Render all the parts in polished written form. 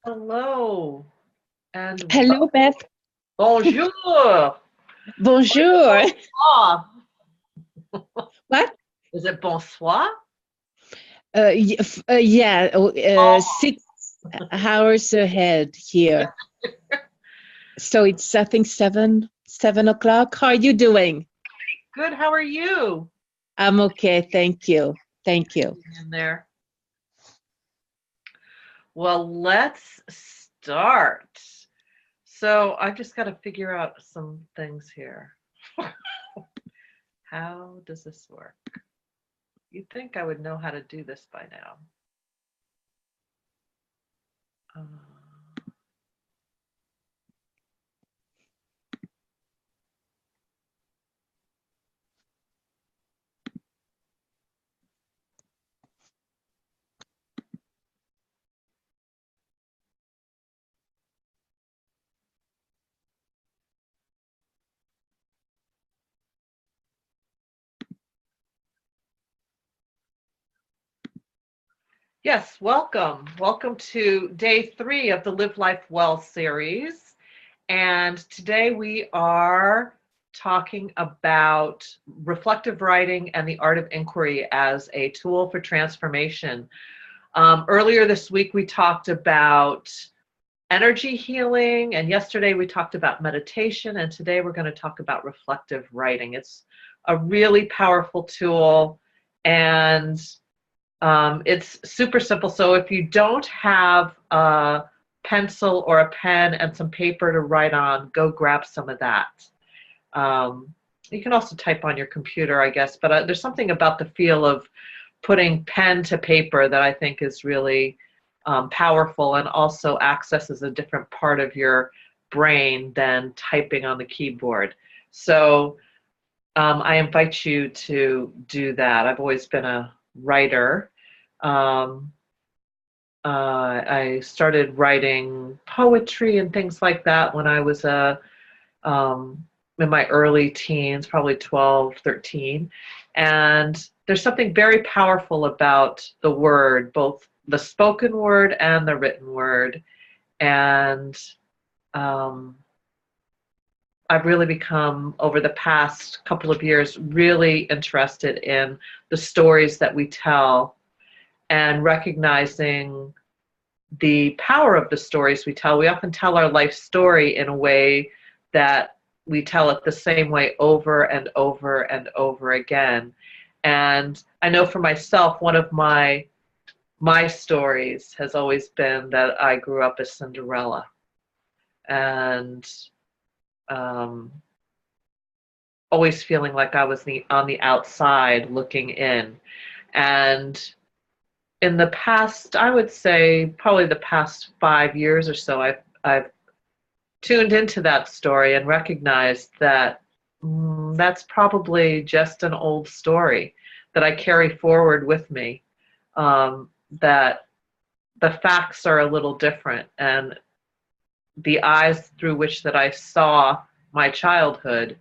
Hello and Hello, Beth. bonjour. Bonjour. Bonsoir. What? Is it bonsoir? Yeah, Oh, 6 hours ahead here. So it's, I think, 7 o'clock. How are you doing? good. How are you? I'm okay. Thank you. Thank you. In there. Well, let's start. So I've just got to figure out some things here. How does this work? You'd think I would know how to do this by now. Uh, yes, welcome. Welcome to day 3 of the Live Life Well series. And today we are talking about reflective writing and the art of inquiry as a tool for transformation. Earlier this week, we talked about energy healing, and yesterday we talked about meditation, and today we're going to talk about reflective writing. It's a really powerful tool, and it's super simple. So if you don't have a pencil or a pen and some paper to write on, go grab some of that. You can also type on your computer, I guess, but there's something about the feel of putting pen to paper that I think is really powerful and also accesses a different part of your brain than typing on the keyboard. So I invite you to do that. I've always been a writer. Um, I started writing poetry and things like that when I was um, in my early teens, probably 12, 13. And there's something very powerful about the word, both the spoken word and the written word. And um, I've really become, over the past couple of years, really interested in the stories that we tell and recognizing the power of the stories we tell. We often tell our life story in a way that we tell it the same way over and over and over again. And I know for myself, one of my stories has always been that I grew up as Cinderella, and um, always feeling like I was on the outside looking in. And in the past, I would say probably the past 5 years or so, I've tuned into that story and recognized that that's probably just an old story that I carry forward with me. That the facts are a little different, and the eyes through which that I saw my childhood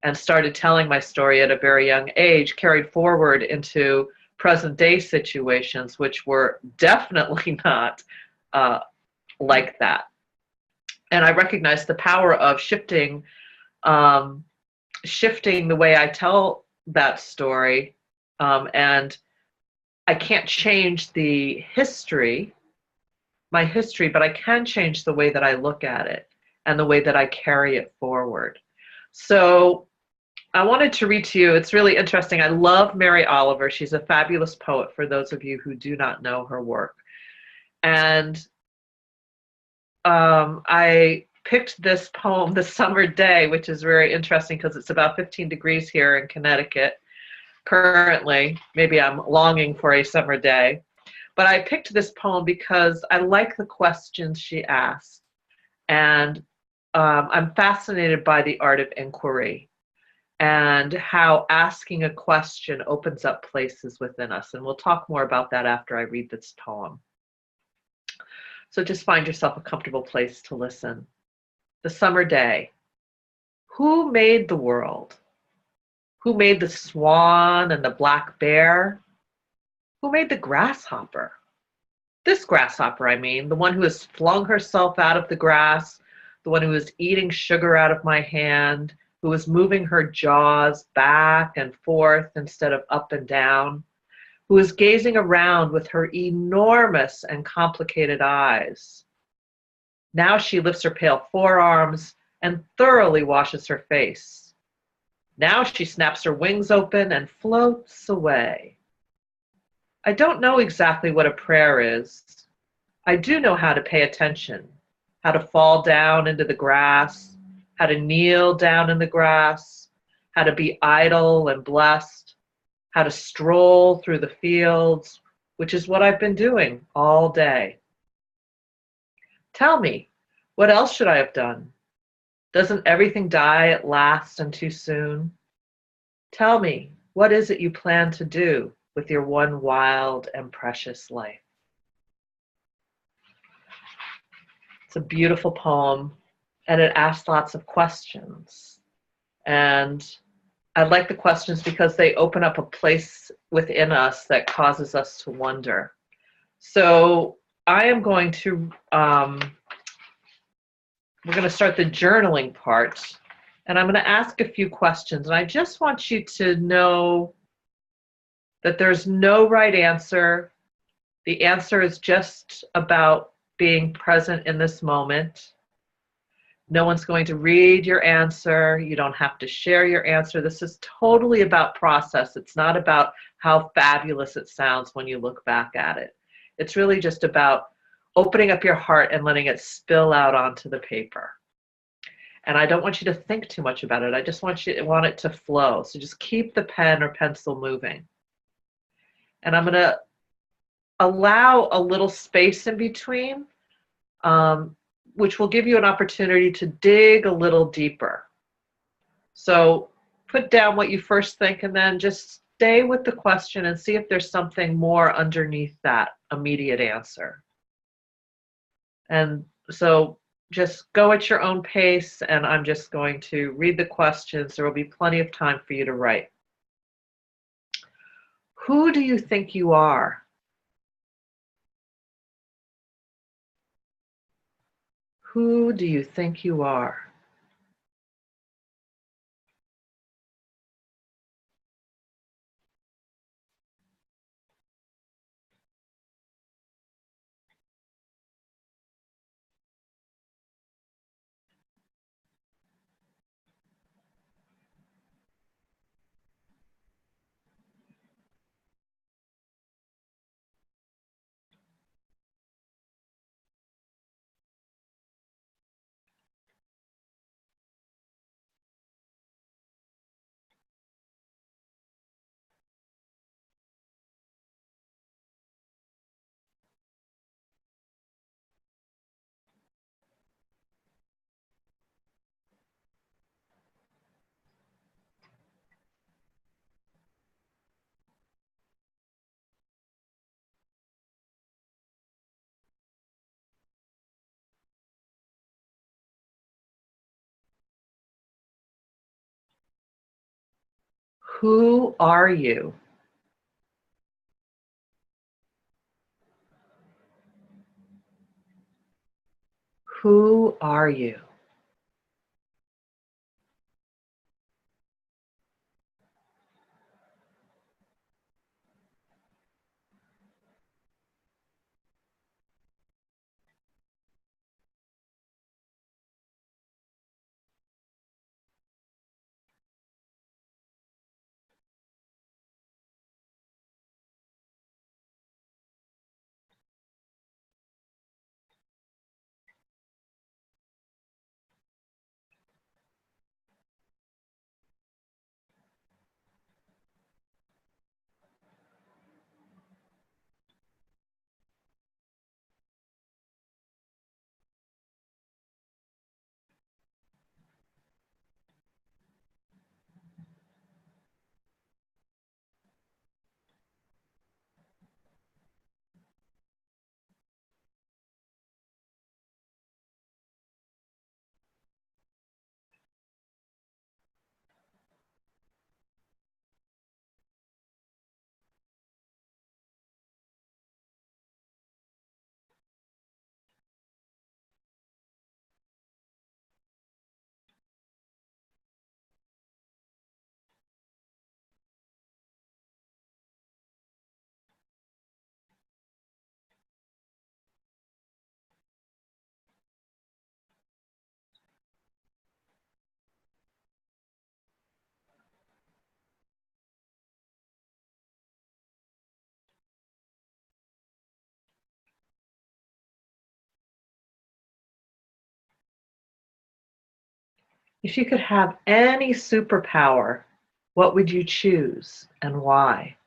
and started telling my story at a very young age carried forward into present day situations, which were definitely not uh, like that. And I recognized the power of um, shifting the way I tell that story. And I can't change my history, but I can change the way that I look at it and the way that I carry it forward. So I wanted to read to you, it's really interesting. I love Mary Oliver. She's a fabulous poet for those of you who do not know her work. And I picked this poem, The Summer Day, which is very interesting because it's about 15 degrees here in Connecticut currently. Maybe I'm longing for a summer day. But I picked this poem because I like the questions she asked. And I'm fascinated by the art of inquiry and how asking a question opens up places within us. And we'll talk more about that after I read this poem. So just find yourself a comfortable place to listen. The summer day. Who made the world? Who made the swan and the black bear? Who made the grasshopper? This grasshopper, I mean, the one who has flung herself out of the grass, the one who is eating sugar out of my hand, who is moving her jaws back and forth instead of up and down, who is gazing around with her enormous and complicated eyes. Now she lifts her pale forearms and thoroughly washes her face. Now she snaps her wings open and floats away. I don't know exactly what a prayer is. I do know how to pay attention, how to fall down into the grass, how to kneel down in the grass, how to be idle and blessed, how to stroll through the fields, which is what I've been doing all day. Tell me, what else should I have done? Doesn't everything die at last and too soon? Tell me, what is it you plan to do with your one wild and precious life? It's a beautiful poem, and it asks lots of questions. And I like the questions because they open up a place within us that causes us to wonder. So I am going to, we're going to start the journaling part, and I'm going to ask a few questions. And I just want you to know that there's no right answer. The answer is just about being present in this moment. No one's going to read your answer. You don't have to share your answer. This is totally about process. It's not about how fabulous it sounds when you look back at it. It's really just about opening up your heart and letting it spill out onto the paper. And I don't want you to think too much about it. I just want it to flow. So just keep the pen or pencil moving. And I'm going to allow a little space in between, which will give you an opportunity to dig a little deeper. So put down what you first think and then just stay with the question and see if there's something more underneath that immediate answer. And so just go at your own pace, and I'm just going to read the questions. There will be plenty of time for you to write. Who do you think you are? Who do you think you are? Who are you? Who are you? If you could have any superpower, what would you choose and why?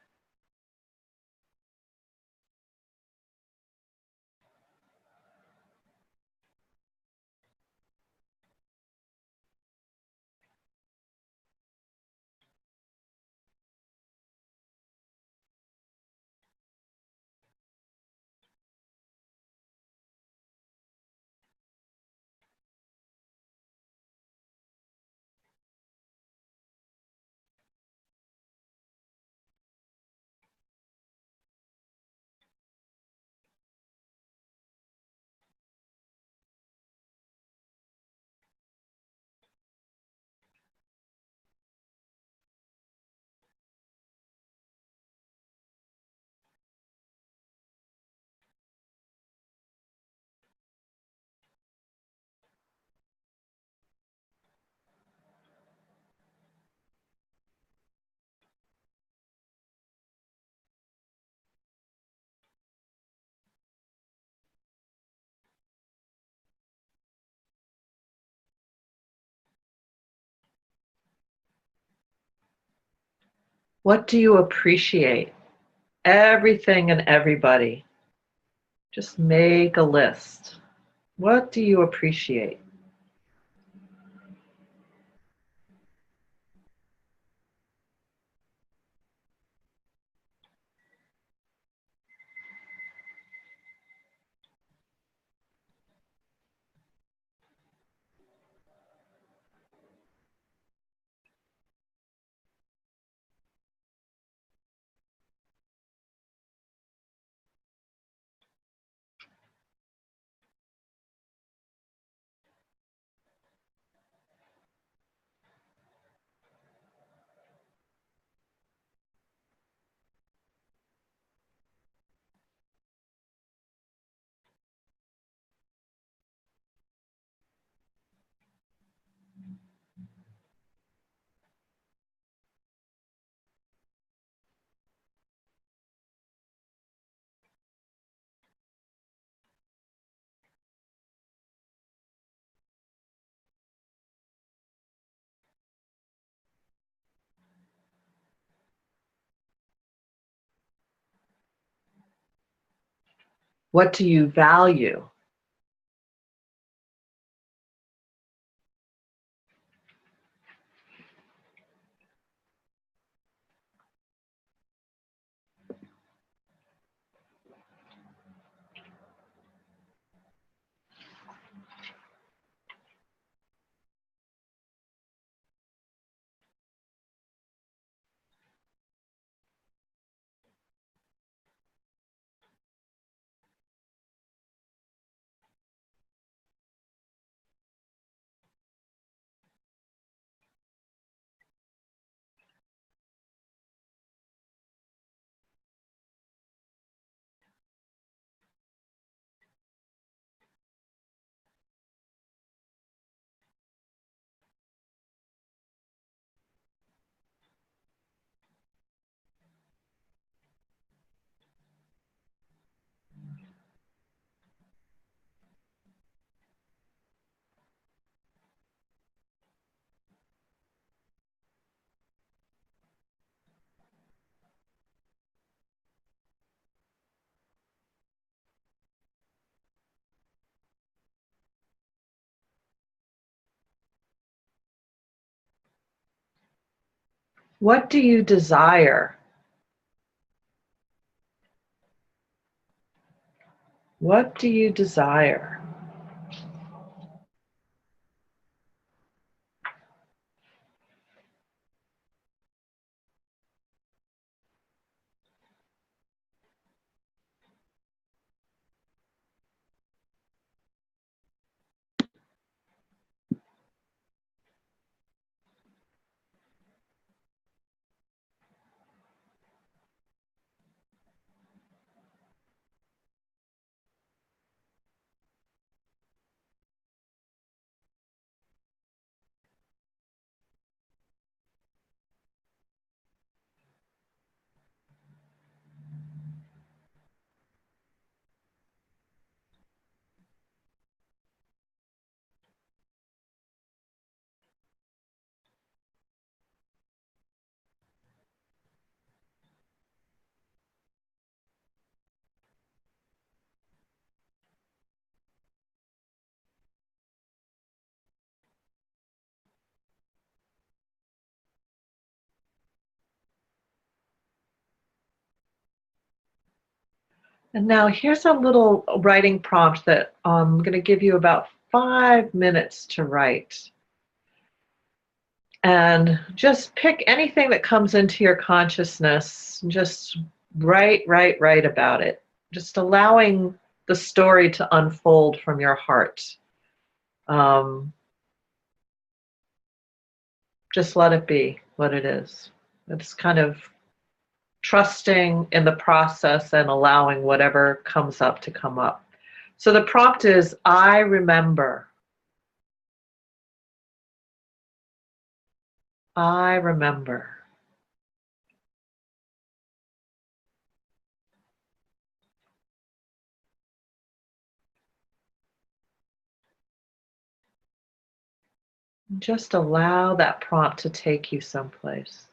What do you appreciate? Everything and everybody. Just make a list. What do you appreciate? What do you value? What do you desire? What do you desire? And now here's a little writing prompt that I'm going to give you about 5 minutes to write. And just pick anything that comes into your consciousness. Just write about it. Just allowing the story to unfold from your heart. Um, just let it be what it is. It's kind of trusting in the process and allowing whatever comes up to come up. So the prompt is, I remember. I remember. Just allow that prompt to take you someplace.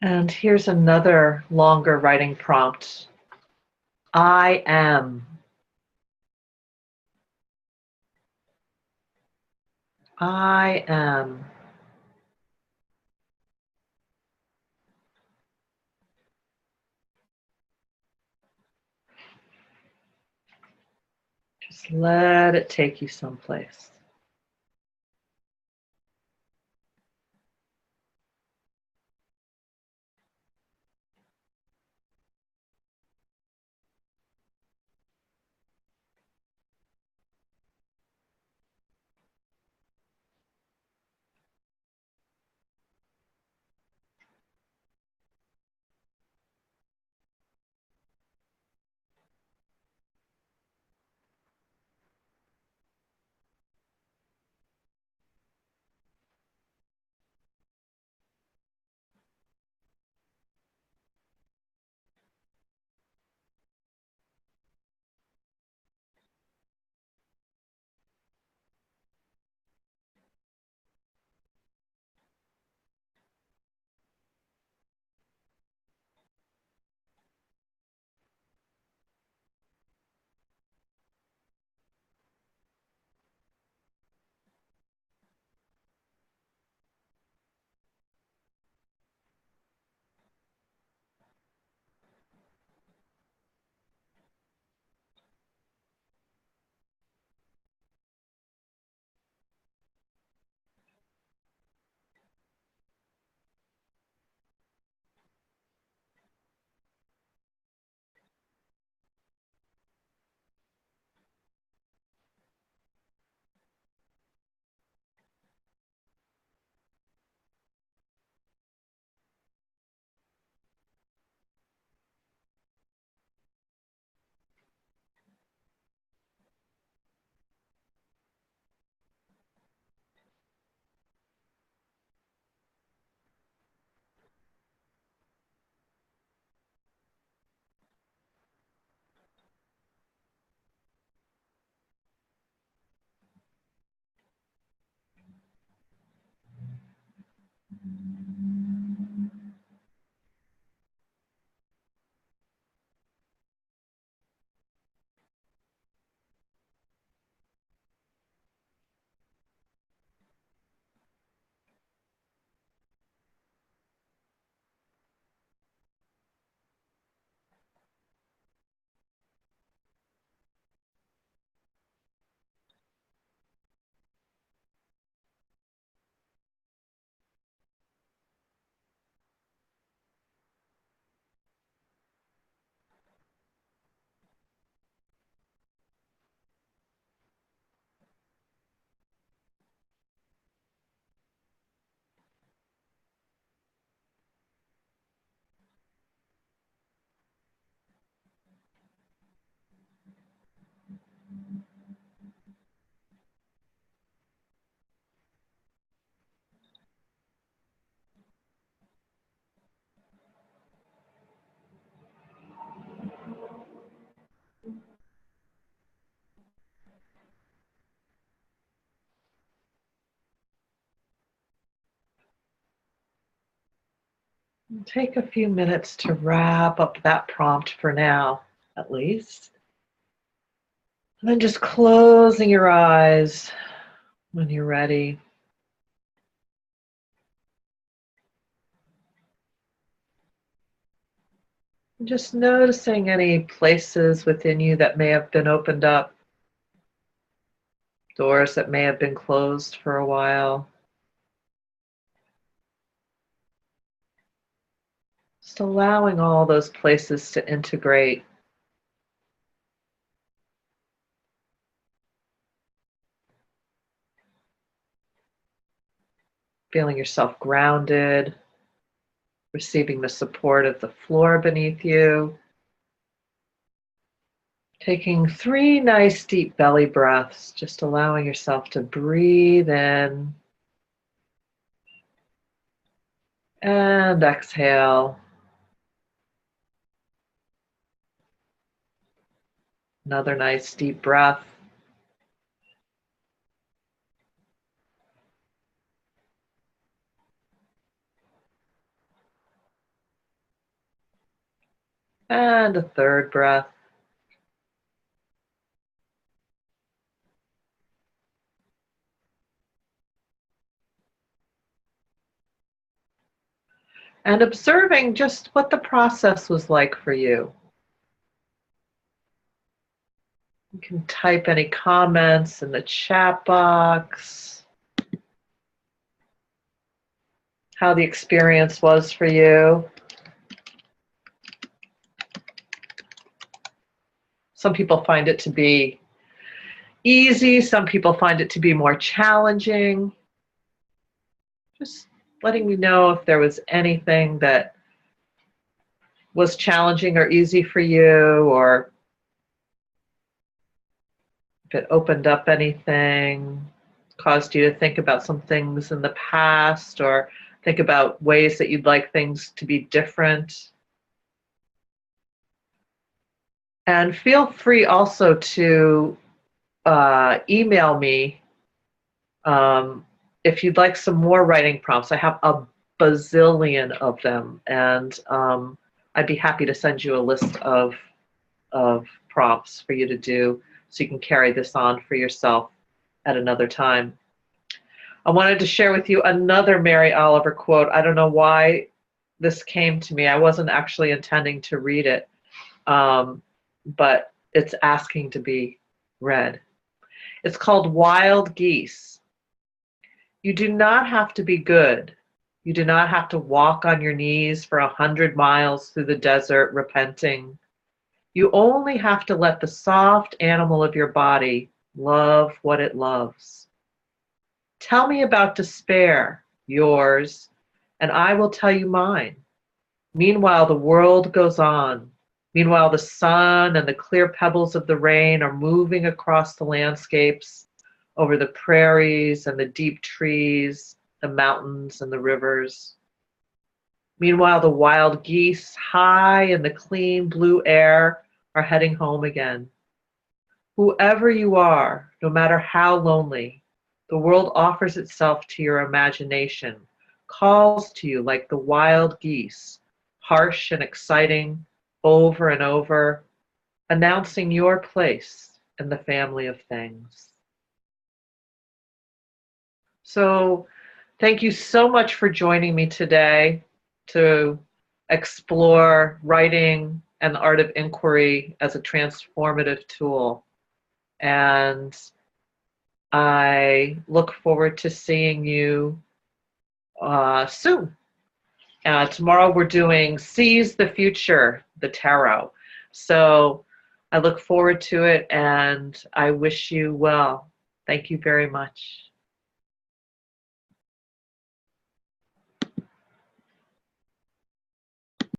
And here's another longer writing prompt. I am. I am. Just let it take you someplace. Take a few minutes to wrap up that prompt for now, at least. And then just closing your eyes when you're ready. And just noticing any places within you that may have been opened up, doors that may have been closed for a while. Just allowing all those places to integrate. Feeling yourself grounded, receiving the support of the floor beneath you. Taking 3 nice deep belly breaths, just allowing yourself to breathe in and exhale. Another nice deep breath. And a third breath. And observing just what the process was like for you. You can type any comments in the chat box. How the experience was for you. Some people find it to be easy. Some people find it to be more challenging. Just letting me know if there was anything that was challenging or easy for you, or if it opened up anything, caused you to think about some things in the past, or think about ways that you'd like things to be different. And feel free also to email me if you'd like some more writing prompts. I have a bazillion of them, and I'd be happy to send you a list of prompts for you to do so you can carry this on for yourself at another time. I wanted to share with you another Mary Oliver quote. I don't know why this came to me. I wasn't actually intending to read it, but it's asking to be read. It's called Wild Geese. You do not have to be good. You do not have to walk on your knees for 100 miles through the desert repenting. You only have to let the soft animal of your body love what it loves. Tell me about despair, yours, and I will tell you mine. Meanwhile, the world goes on. Meanwhile, the sun and the clear pebbles of the rain are moving across the landscapes, over the prairies and the deep trees, the mountains and the rivers. Meanwhile, the wild geese, high in the clean blue air, are heading home again. Whoever you are, no matter how lonely, the world offers itself to your imagination, calls to you like the wild geese, harsh and exciting, over and over, announcing your place in the family of things. So, thank you so much for joining me today to explore writing and the art of inquiry as a transformative tool. And I look forward to seeing you soon. Tomorrow we're doing Seize the Future, the Tarot. So I look forward to it, and I wish you well. Thank you very much.